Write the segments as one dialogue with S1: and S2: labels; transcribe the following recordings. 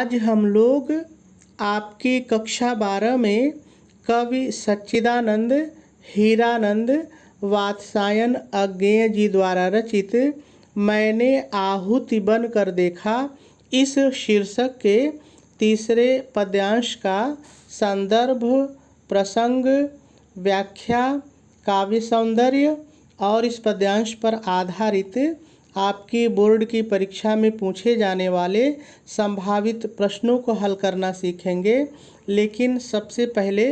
S1: आज हम लोग आपकी कक्षा 12 में कवि सच्चिदानंद हीरानंद वात्स्यायन अज्ञेय जी द्वारा रचित मैंने आहुति बन कर देखा इस शीर्षक के तीसरे पद्यांश का संदर्भ, प्रसंग, व्याख्या, काव्य सौंदर्य और इस पद्यांश पर आधारित आपकी बोर्ड की परीक्षा में पूछे जाने वाले संभावित प्रश्नों को हल करना सीखेंगे। लेकिन सबसे पहले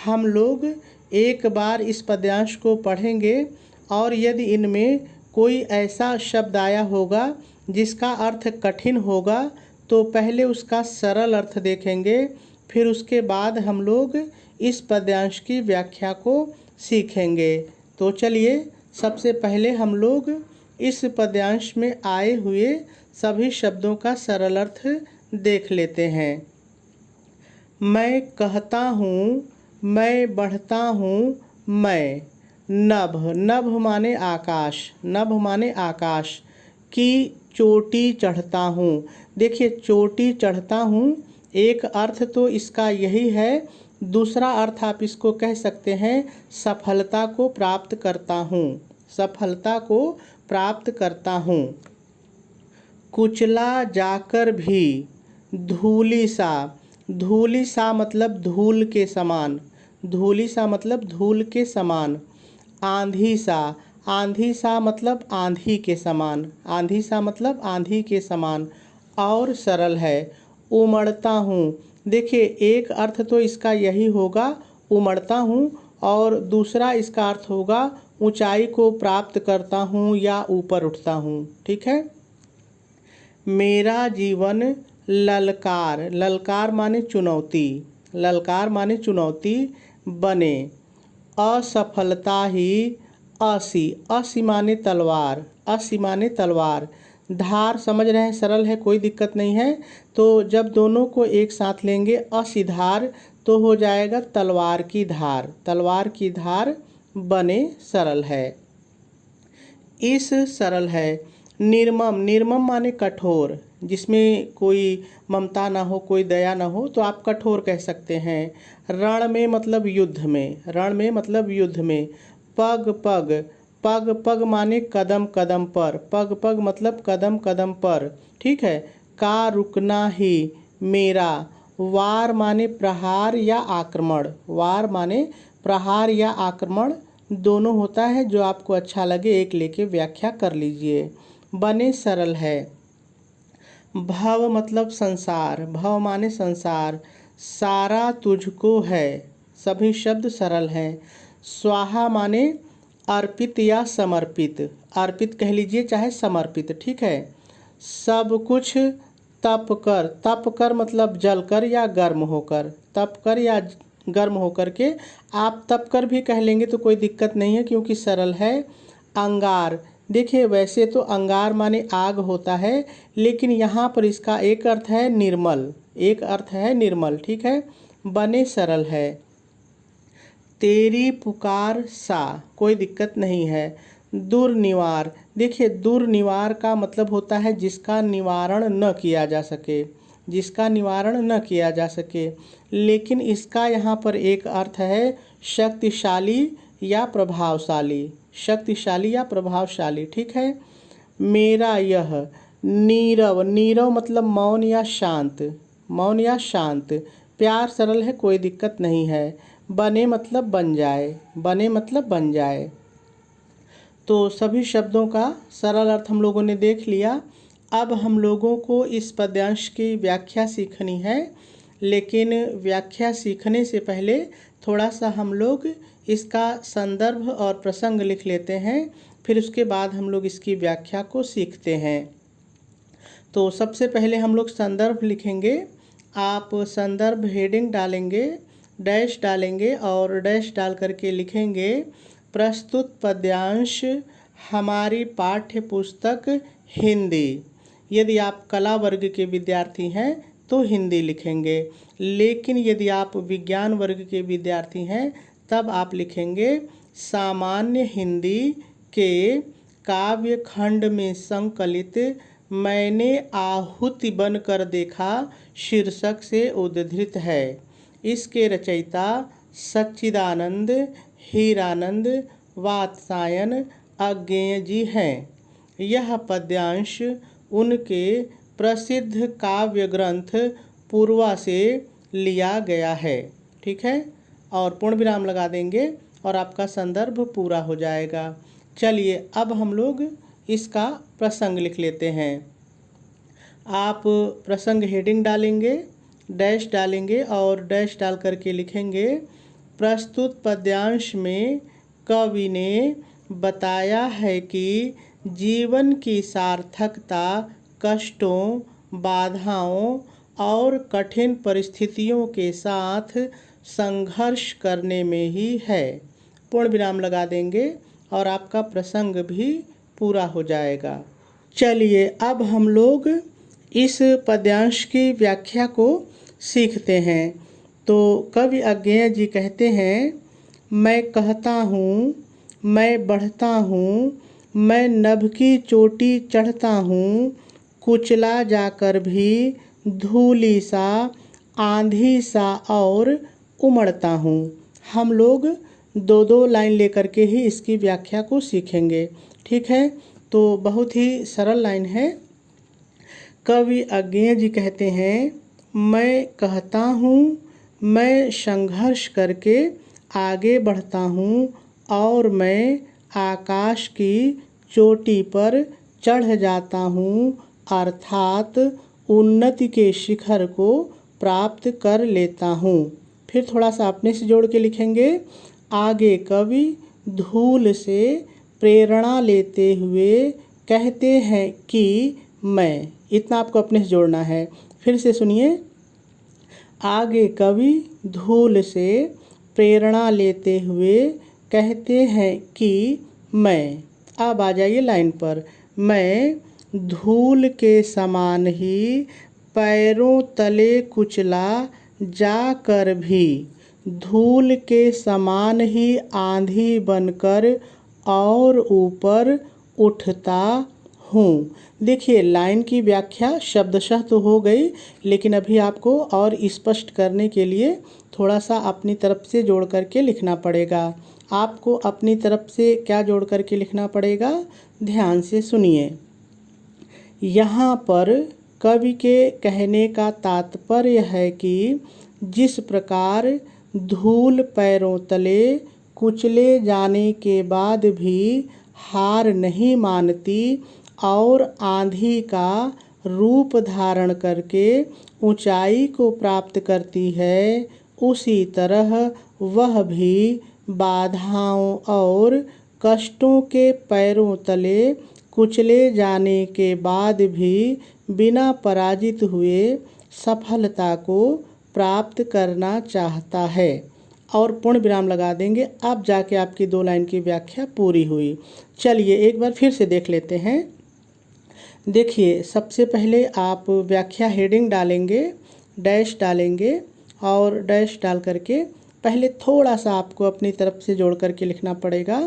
S1: हम लोग एक बार इस पद्यांश को पढ़ेंगे और यदि इनमें कोई ऐसा शब्द आया होगा जिसका अर्थ कठिन होगा तो पहले उसका सरल अर्थ देखेंगे, फिर उसके बाद हम लोग इस पद्यांश की व्याख्या को सीखेंगे। तो चलिए सबसे पहले हम लोग इस पद्यांश में आए हुए सभी शब्दों का सरल अर्थ देख लेते हैं। मैं कहता हूँ, मैं बढ़ता हूँ, मैं नभ, नभ माने आकाश, नभ माने आकाश की चोटी चढ़ता हूँ। देखिए चोटी चढ़ता हूँ एक अर्थ तो इसका यही है, दूसरा अर्थ आप इसको कह सकते हैं सफलता को प्राप्त करता हूँ, सफलता को प्राप्त करता हूँ। कुचला जाकर भी धूली सा, धूली सा मतलब धूल के समान, धूली सा मतलब धूल के समान। आंधी सा, आंधी सा मतलब आंधी के समान, आंधी सा मतलब आंधी के समान और सरल है। उमड़ता हूँ, देखिए एक अर्थ तो इसका यही होगा उमड़ता हूँ और दूसरा इसका अर्थ होगा ऊंचाई को प्राप्त करता हूँ या ऊपर उठता हूँ। ठीक है। मेरा जीवन ललकार, ललकार माने चुनौती, ललकार माने चुनौती बने। असफलता ही असी, असी माने तलवार, असी माने तलवार। धार समझ रहे हैं, सरल है, कोई दिक्कत नहीं है। तो जब दोनों को एक साथ लेंगे असी धार तो हो जाएगा तलवार की धार, तलवार की धार बने सरल है। इस सरल है। निर्मम, निर्मम माने कठोर, जिसमें कोई ममता ना हो, कोई दया ना हो तो आप कठोर कह सकते हैं। रण में मतलब युद्ध में, रण में मतलब युद्ध में। पग पग, पग पग माने कदम कदम पर, पग पग मतलब कदम कदम पर। ठीक है। का रुकना ही मेरा। वार माने प्रहार या आक्रमण, वार माने प्रहार या आक्रमण दोनों होता है, जो आपको अच्छा लगे एक लेके व्याख्या कर लीजिए। बने सरल है। भव मतलब संसार, भव माने संसार। सारा तुझको है, सभी शब्द सरल हैं। स्वाहा माने अर्पित या समर्पित, अर्पित कह लीजिए चाहे समर्पित। ठीक है। सब कुछ तप कर, तप कर मतलब जल कर या गर्म होकर, तप कर या गर्म होकर के आप तप कर भी कह लेंगे तो कोई दिक्कत नहीं है क्योंकि सरल है। अंगार, देखिए वैसे तो अंगार माने आग होता है, लेकिन यहाँ पर इसका एक अर्थ है निर्मल, एक अर्थ है निर्मल। ठीक है। बने सरल है। तेरी पुकार सा, कोई दिक्कत नहीं है। दुर्निवार, देखिए दुर्निवार का मतलब होता है जिसका निवारण न किया जा सके, जिसका निवारण न किया जा सके। लेकिन इसका यहाँ पर एक अर्थ है शक्तिशाली या प्रभावशाली, शक्तिशाली या प्रभावशाली। ठीक है। मेरा यह नीरव, नीरव मतलब मौन या शांत, मौन या शांत। प्यार सरल है, कोई दिक्कत नहीं है। बने मतलब बन जाए, बने मतलब बन जाए। तो सभी शब्दों का सरल अर्थ हम लोगों ने देख लिया। अब हम लोगों को इस पद्यांश की व्याख्या सीखनी है, लेकिन व्याख्या सीखने से पहले थोड़ा सा हम लोग इसका संदर्भ और प्रसंग लिख लेते हैं, फिर उसके बाद हम लोग इसकी व्याख्या को सीखते हैं। तो सबसे पहले हम लोग संदर्भ लिखेंगे। आप संदर्भ हेडिंग डालेंगे, डैश डालेंगे और डैश डाल करके लिखेंगे प्रस्तुत पद्यांश हमारी पाठ्य पुस्तक हिंदी। यदि आप कला वर्ग के विद्यार्थी हैं तो हिंदी लिखेंगे, लेकिन यदि आप विज्ञान वर्ग के विद्यार्थी हैं तब आप लिखेंगे सामान्य हिंदी के काव्य खंड में संकलित मैंने आहुति बन कर देखा शीर्षक से उद्धृत है। इसके रचयिता सच्चिदानंद हीरानंद वात्सायन अज्ञेय जी हैं। यह पद्यांश उनके प्रसिद्ध काव्य ग्रंथ पूर्वा से लिया गया है। ठीक है, और पूर्ण विराम लगा देंगे और आपका संदर्भ पूरा हो जाएगा। चलिए अब हम लोग इसका प्रसंग लिख लेते हैं। आप प्रसंग हेडिंग डालेंगे, डैश डालेंगे और डैश डाल करके लिखेंगे, प्रस्तुत पद्यांश में कवि ने बताया है कि जीवन की सार्थकता कष्टों, बाधाओं और कठिन परिस्थितियों के साथ संघर्ष करने में ही है। पूर्ण विराम लगा देंगे और आपका प्रसंग भी पूरा हो जाएगा। चलिए अब हम लोग इस पद्यांश की व्याख्या को सीखते हैं। तो कवि अज्ञेय जी कहते हैं, मैं कहता हूँ, मैं बढ़ता हूँ, मैं नभ की चोटी चढ़ता हूँ, कुचला जाकर भी धूली सा, आंधी सा और उमड़ता हूँ। हम लोग दो दो लाइन लेकर के ही इसकी व्याख्या को सीखेंगे। ठीक है, तो बहुत ही सरल लाइन है। कवि अज्ञेय जी कहते हैं, मैं कहता हूँ, मैं संघर्ष करके आगे बढ़ता हूँ और मैं आकाश की चोटी पर चढ़ जाता हूँ, अर्थात उन्नति के शिखर को प्राप्त कर लेता हूँ। फिर थोड़ा सा अपने से जोड़ के लिखेंगे। आगे कवि धूल से प्रेरणा लेते हुए कहते हैं कि मैं, इतना आपको अपने से जोड़ना है। फिर से सुनिए, आगे कवि धूल से प्रेरणा लेते हुए कहते हैं कि मैं। अब आ जाइए लाइन पर, मैं धूल के समान ही पैरों तले कुचला जाकर भी, धूल के समान ही आंधी बनकर और ऊपर उठता हूँ। देखिए लाइन की व्याख्या शब्दशः तो हो गई, लेकिन अभी आपको और स्पष्ट करने के लिए थोड़ा सा अपनी तरफ से जोड़ करके लिखना पड़ेगा। आपको अपनी तरफ से क्या जोड़ करके लिखना पड़ेगा, ध्यान से सुनिए। यहाँ पर कवि के कहने का तात्पर्य है कि जिस प्रकार धूल पैरों तले कुचले जाने के बाद भी हार नहीं मानती और आंधी का रूप धारण करके ऊंचाई को प्राप्त करती है, उसी तरह वह भी बाधाओं और कष्टों के पैरों तले कुचले जाने के बाद भी बिना पराजित हुए सफलता को प्राप्त करना चाहता है। और पूर्ण विराम लगा देंगे। अब जाके आपकी दो लाइन की व्याख्या पूरी हुई। चलिए एक बार फिर से देख लेते हैं। देखिए सबसे पहले आप व्याख्या हेडिंग डालेंगे, डैश डालेंगे और डैश डाल करके पहले थोड़ा सा आपको अपनी तरफ से जोड़ करके लिखना पड़ेगा।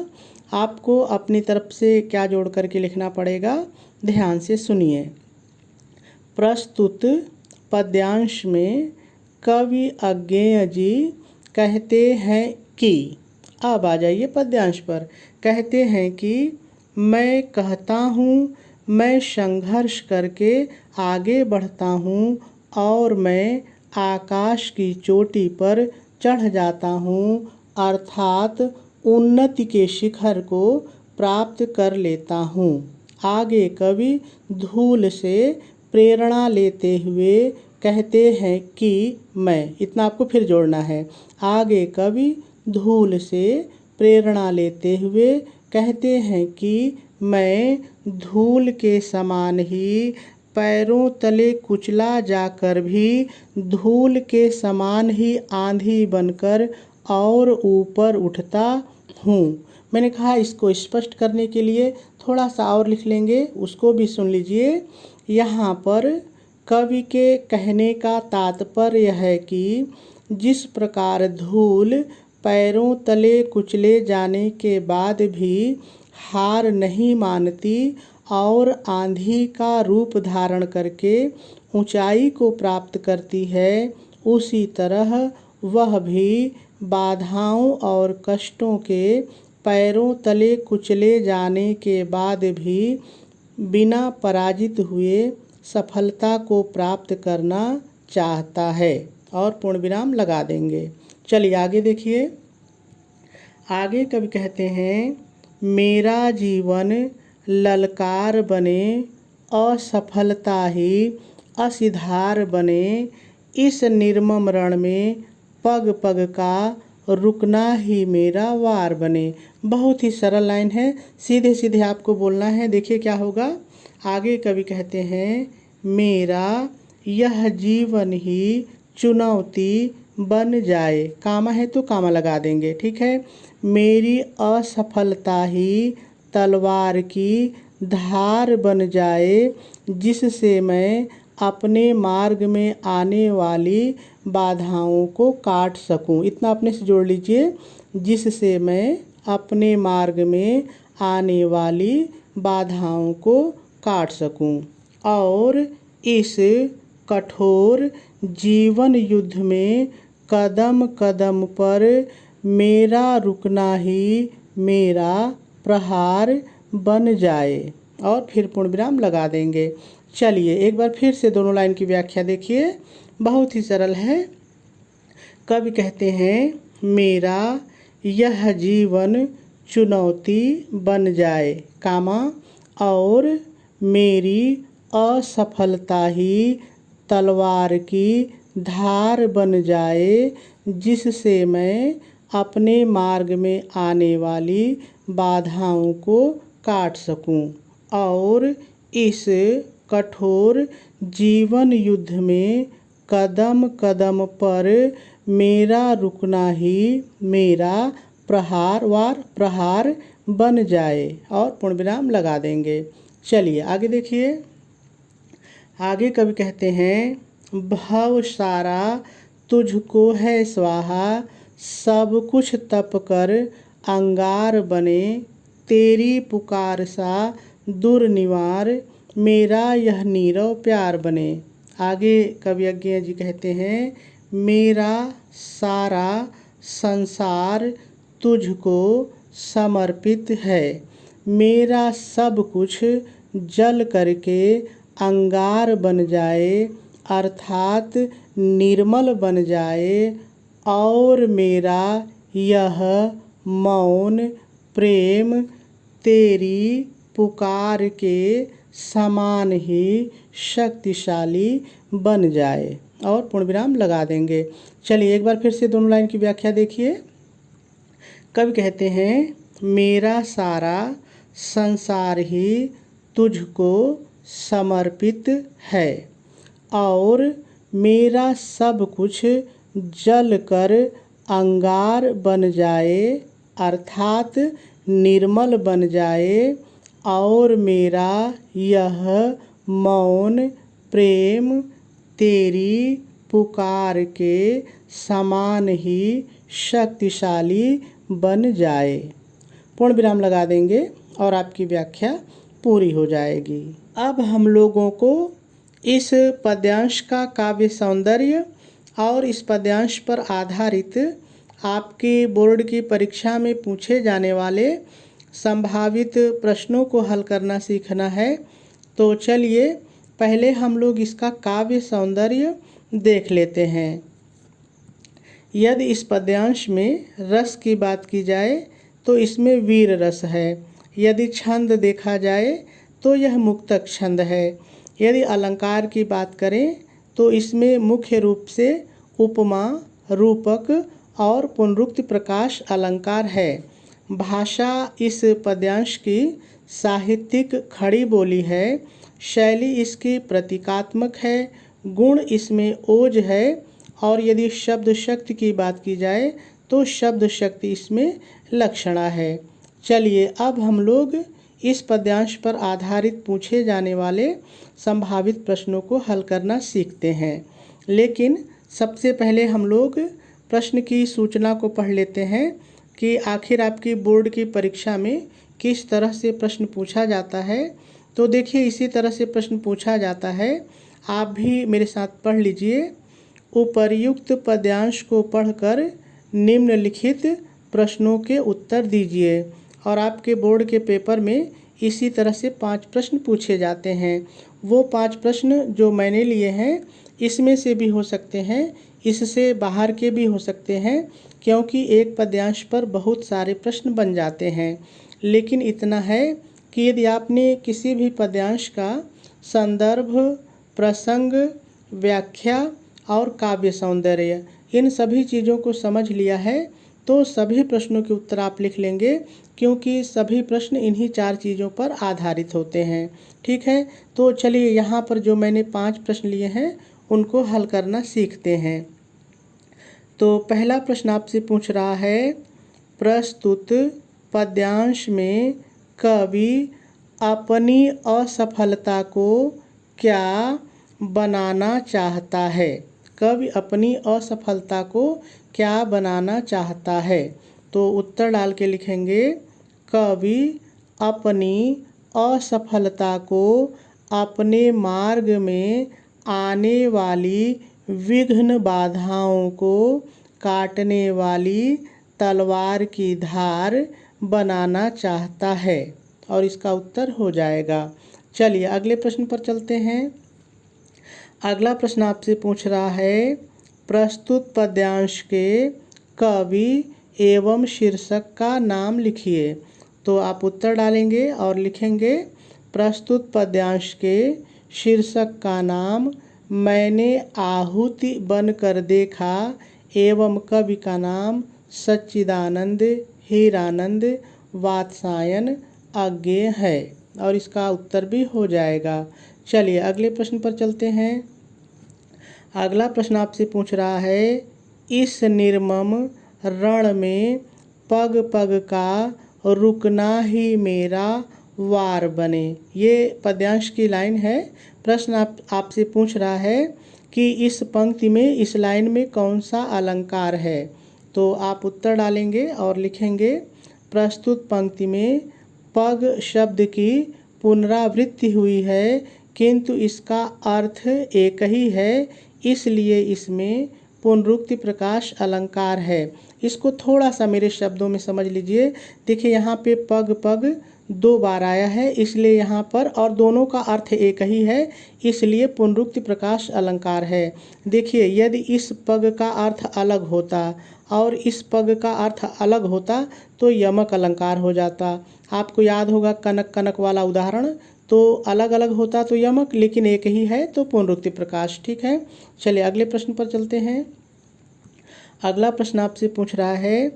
S1: आपको अपनी तरफ से क्या जोड़ करके लिखना पड़ेगा, ध्यान से सुनिए। प्रस्तुत पद्यांश में कवि अज्ञेय जी कहते हैं कि, अब आ जाइए पद्यांश पर, कहते हैं कि मैं कहता हूँ, मैं संघर्ष करके आगे बढ़ता हूँ और मैं आकाश की चोटी पर चढ़ जाता हूँ, अर्थात उन्नति के शिखर को प्राप्त कर लेता हूँ। आगे कवि धूल से प्रेरणा लेते हुए कहते हैं कि मैं, इतना आपको फिर जोड़ना है। आगे कवि धूल से प्रेरणा लेते हुए कहते हैं कि मैं धूल के समान ही पैरों तले कुचला जाकर भी धूल के समान ही आंधी बनकर और ऊपर उठता हूँ। मैंने कहा इसको स्पष्ट करने के लिए थोड़ा सा और लिख लेंगे, उसको भी सुन लीजिए। यहाँ पर कवि के कहने का तात्पर्य है कि जिस प्रकार धूल पैरों तले कुचले जाने के बाद भी हार नहीं मानती और आंधी का रूप धारण करके ऊंचाई को प्राप्त करती है, उसी तरह वह भी बाधाओं और कष्टों के पैरों तले कुचले जाने के बाद भी बिना पराजित हुए सफलता को प्राप्त करना चाहता है। और पूर्ण विराम लगा देंगे। चलिए आगे देखिए। आगे कवि कहते हैं, मेरा जीवन ललकार बने, असफलता ही असिधार बने, इस निर्मम रण में पग पग का रुकना ही मेरा वार बने। बहुत ही सरल लाइन है, सीधे सीधे आपको बोलना है। देखिए क्या होगा। आगे कवि कहते हैं, मेरा यह जीवन ही चुनौती बन जाए। कामा है तो कामा लगा देंगे, ठीक है। मेरी असफलता ही तलवार की धार बन जाए, जिससे मैं अपने मार्ग में आने वाली बाधाओं को काट सकूं। इतना अपने से जोड़ लीजिए, जिससे मैं अपने मार्ग में आने वाली बाधाओं को काट सकूं और इस कठोर जीवन युद्ध में कदम कदम पर मेरा रुकना ही मेरा प्रहार बन जाए। और फिर पूर्ण विराम लगा देंगे। चलिए एक बार फिर से दोनों लाइन की व्याख्या देखिए, बहुत ही सरल है। कवि कहते हैं, मेरा यह जीवन चुनौती बन जाए, कामा, और मेरी असफलता ही तलवार की धार बन जाए, जिससे मैं अपने मार्ग में आने वाली बाधाओं को काट सकूं और इस कठोर जीवन युद्ध में कदम कदम पर मेरा रुकना ही मेरा प्रहार बन जाए। और पूर्ण विराम लगा देंगे। चलिए आगे देखिए। आगे कवि कहते हैं, भव सारा तुझको है स्वाहा, सब कुछ तप कर अंगार बने, तेरी पुकार सा दुर्निवार, मेरा यह नीरव प्यार बने। आगे कवि अज्ञेय जी कहते हैं, मेरा सारा संसार तुझको समर्पित है, मेरा सब कुछ जल करके अंगार बन जाए, अर्थात निर्मल बन जाए, और मेरा यह मौन प्रेम तेरी पुकार के समान ही शक्तिशाली बन जाए। और पूर्ण विराम लगा देंगे। चलिए एक बार फिर से दोनों लाइन की व्याख्या देखिए। कवि कहते हैं, मेरा सारा संसार ही तुझको समर्पित है और मेरा सब कुछ जल कर अंगार बन जाए, अर्थात निर्मल बन जाए, और मेरा यह मौन प्रेम तेरी पुकार के समान ही शक्तिशाली बन जाए। पूर्ण विराम लगा देंगे और आपकी व्याख्या पूरी हो जाएगी। अब हम लोगों को इस पद्यांश का काव्य सौंदर्य और इस पद्यांश पर आधारित आपके बोर्ड की परीक्षा में पूछे जाने वाले संभावित प्रश्नों को हल करना सीखना है। तो चलिए पहले हम लोग इसका काव्य सौंदर्य देख लेते हैं। यदि इस पद्यांश में रस की बात की जाए तो इसमें वीर रस है। यदि छंद देखा जाए तो यह मुक्तक छंद है। यदि अलंकार की बात करें तो इसमें मुख्य रूप से उपमा, रूपक और पुनरुक्ति प्रकाश अलंकार है। भाषा इस पद्यांश की साहित्यिक खड़ी बोली है। शैली इसकी प्रतीकात्मक है। गुण इसमें ओज है। और यदि शब्द शक्ति की बात की जाए तो शब्द शक्ति इसमें लक्षणा है। चलिए अब हम लोग इस पद्यांश पर आधारित पूछे जाने वाले संभावित प्रश्नों को हल करना सीखते हैं। लेकिन सबसे पहले हम लोग प्रश्न की सूचना को पढ़ लेते हैं कि आखिर आपकी बोर्ड की परीक्षा में किस तरह से प्रश्न पूछा जाता है। तो देखिए इसी तरह से प्रश्न पूछा जाता है, आप भी मेरे साथ पढ़ लीजिए। उपर्युक्त पद्यांश को पढ़कर निम्नलिखित प्रश्नों के उत्तर दीजिए। और आपके बोर्ड के पेपर में इसी तरह से 5 प्रश्न पूछे जाते हैं। वो 5 प्रश्न जो मैंने लिए हैं इसमें से भी हो सकते हैं, इससे बाहर के भी हो सकते हैं, क्योंकि एक पद्यांश पर बहुत सारे प्रश्न बन जाते हैं। लेकिन इतना है कि यदि आपने किसी भी पद्यांश का संदर्भ, प्रसंग, व्याख्या और काव्य सौंदर्य इन सभी चीज़ों को समझ लिया है तो सभी प्रश्नों के उत्तर आप लिख लेंगे, क्योंकि सभी प्रश्न इन्हीं 4 चीज़ों पर आधारित होते हैं। ठीक है, तो चलिए यहाँ पर जो मैंने 5 प्रश्न लिए हैं उनको हल करना सीखते हैं। तो पहला प्रश्न आपसे पूछ रहा है, प्रस्तुत पद्यांश में कवि अपनी असफलता को क्या बनाना चाहता है? कवि अपनी असफलता को क्या बनाना चाहता है? तो उत्तर डाल के लिखेंगे, कवि अपनी असफलता को अपने मार्ग में आने वाली विघ्न बाधाओं को काटने वाली तलवार की धार बनाना चाहता है। और इसका उत्तर हो जाएगा। चलिए अगले प्रश्न पर चलते हैं। अगला प्रश्न आपसे पूछ रहा है, प्रस्तुत पद्यांश के कवि एवं शीर्षक का नाम लिखिए। तो आप उत्तर डालेंगे और लिखेंगे, प्रस्तुत पद्यांश के शीर्षक का नाम मैंने आहुति बनकर देखा एवं कवि का नाम सच्चिदानंद हीरानंद वात्सायन अज्ञेय है। और इसका उत्तर भी हो जाएगा। चलिए अगले प्रश्न पर चलते हैं। अगला प्रश्न आपसे पूछ रहा है, इस निर्मम रण में पग पग का रुकना ही मेरा वार बने। ये पद्यांश की लाइन है। प्रश्न आपसे पूछ रहा है कि इस पंक्ति में, इस लाइन में कौन सा अलंकार है? तो आप उत्तर डालेंगे और लिखेंगे, प्रस्तुत पंक्ति में पग शब्द की पुनरावृत्ति हुई है, किंतु इसका अर्थ एक ही है, इसलिए इसमें पुनरुक्ति प्रकाश अलंकार है। इसको थोड़ा सा मेरे शब्दों में समझ लीजिए। देखिए यहाँ पे पग पग 2 बार आया है, इसलिए यहाँ पर, और दोनों का अर्थ एक ही है, इसलिए पुनरुक्ति प्रकाश अलंकार है। देखिए यदि इस पग का अर्थ अलग होता और इस पग का अर्थ अलग होता तो यमक अलंकार हो जाता। आपको याद होगा कनक कनक वाला उदाहरण, तो अलग अलग होता तो यमक, लेकिन एक ही है तो पुनरुक्ति प्रकाश। ठीक है, चलिए अगले प्रश्न पर चलते हैं। अगला प्रश्न आपसे पूछ रहा है,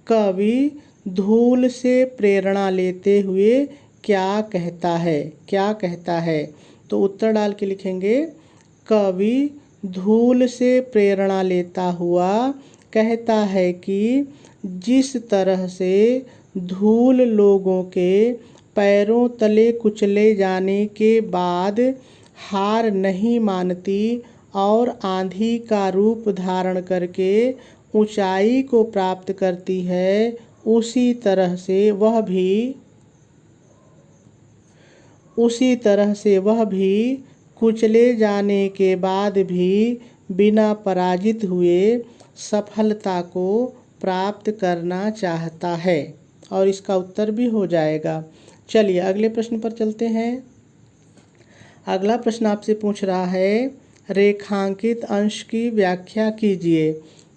S1: कवि धूल से प्रेरणा लेते हुए क्या कहता है? क्या कहता है? तो उत्तर डाल के लिखेंगे, कवि धूल से प्रेरणा लेता हुआ कहता है कि जिस तरह से धूल लोगों के पैरों तले कुचले जाने के बाद हार नहीं मानती और आंधी का रूप धारण करके ऊंचाई को प्राप्त करती है, उसी तरह से वह भी कुचले जाने के बाद भी बिना पराजित हुए सफलता को प्राप्त करना चाहता है। और इसका उत्तर भी हो जाएगा। चलिए अगले प्रश्न पर चलते हैं। अगला प्रश्न आपसे पूछ रहा है, रेखांकित अंश की व्याख्या कीजिए।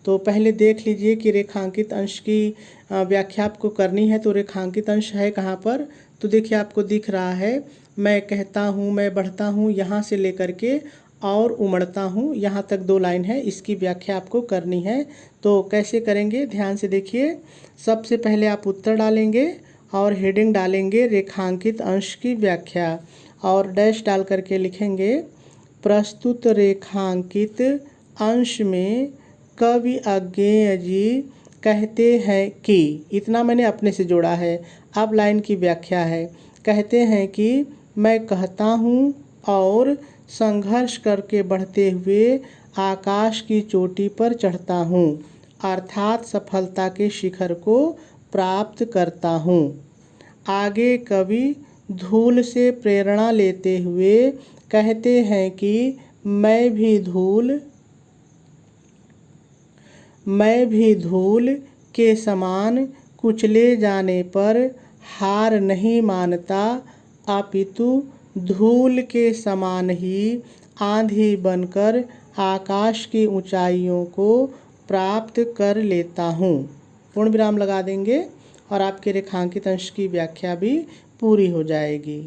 S1: तो पहले देख लीजिए कि रेखांकित अंश की व्याख्या आपको करनी है। तो रेखांकित अंश है कहाँ पर? तो देखिए आपको दिख रहा है, मैं कहता हूँ, मैं बढ़ता हूँ, यहाँ से लेकर के और उमड़ता हूँ, यहाँ तक 2 लाइन है, इसकी व्याख्या आपको करनी है। तो कैसे करेंगे ध्यान से देखिए। सबसे पहले आप उत्तर डालेंगे और हेडिंग डालेंगे रेखांकित अंश की व्याख्या, और डैश डाल करके लिखेंगे, प्रस्तुत रेखांकित अंश में कवि अज्ञेय जी कहते हैं कि, इतना मैंने अपने से जोड़ा है। अब लाइन की व्याख्या है, कहते हैं कि मैं कहता हूँ और संघर्ष करके बढ़ते हुए आकाश की चोटी पर चढ़ता हूँ, अर्थात सफलता के शिखर को प्राप्त करता हूँ। आगे कवि धूल से प्रेरणा लेते हुए कहते हैं कि मैं भी धूल के समान कुचले जाने पर हार नहीं मानता, अपितु धूल के समान ही आंधी बनकर आकाश की ऊंचाइयों को प्राप्त कर लेता हूँ। पूर्ण विराम लगा देंगे और आपके रेखांकित अंश की व्याख्या भी पूरी हो जाएगी।